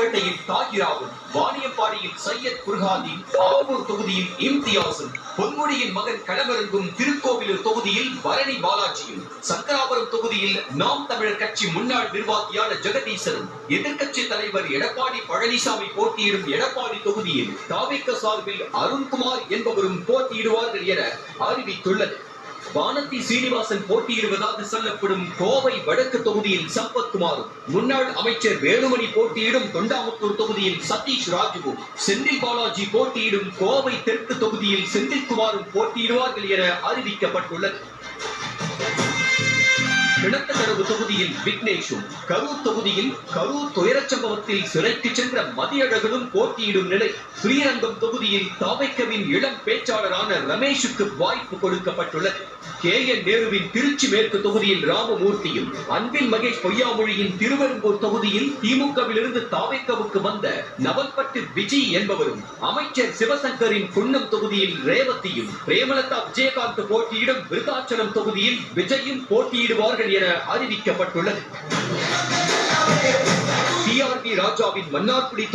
ராணிப்பேட்டையில் தாகிராவும், வாணியம்பாடியில் சையத் புர்ஹாதீன், ஆவூர் தொகுதியில் இம்தியாசும், பொன்முடியின் மகன் களமிறங்கும் திருக்கோவிலூர் தொகுதியில் பரணி பாலாஜியும், சங்கராபுரம் தொகுதியில் நாம் தமிழர் கட்சி முன்னாள் நிர்வாகியான ஜெகதீசனும், எதிர்க்கட்சி தலைவர் எடப்பாடி பழனிசாமி போட்டியிடும் எடப்பாடி தொகுதியில் தாவேக சார்பில் அருண்குமார் என்பவரும் போட்டியிடுவார்கள் என அறிவித்துள்ளது. வானதி சீனிவாசன் போட்டியிடுவதாக சொல்லப்படும் கோவை வடக்கு தொகுதியில் சம்பத்குமாரும், முன்னாள் அமைச்சர் வேலுமணி போட்டியிடும் தொண்டாமுத்தூர் தொகுதியில் சதீஷ் ராஜுவும், செந்தில் பாலாஜி போட்டியிடும் கோவை தெற்கு தொகுதியில் செந்தில்குமாரும் போட்டியிடுவார்கள் என அறிவிக்கப்பட்டுள்ளது. கிணத்துக்கடவு தொகுதியில் விக்னேஷும், கரூர் தொகுதியில் கரூர் துயரச் சம்பவத்தில் சிறைக்கு சென்ற மதியழகனும் போட்டியிடும் நிலை. ஸ்ரீரங்கம் தொகுதியில் தாவேகவின் இளம் பேச்சாளரான ரமேஷுக்கு வாய்ப்பு கொடுக்கப்பட்டுள்ளது. KN நேருவின் திருச்சி மேற்கு தொகுதியில் ராமமூர்த்தியும், அன்பில் மகேஷ் பொய்யாமொழியின் திருவெரும்பூர் தொகுதியில் திமுகவிலிருந்து தாவேகவுக்கு வந்த நவல்பட்டு விஜய் என்பவரும், அமைச்சர் சிவசங்கரின் குன்னம் தொகுதியில் ரேவதியும், பிரேமலதா விஜயகாந்த் போட்டியிடும் விருத்தாச்சலம் தொகுதியில் விஜயும் போட்டியிடுவார்கள் என அறிவிக்கப்பட்டுள்ளது. TRP ராஜாவின் மன்னார்குடி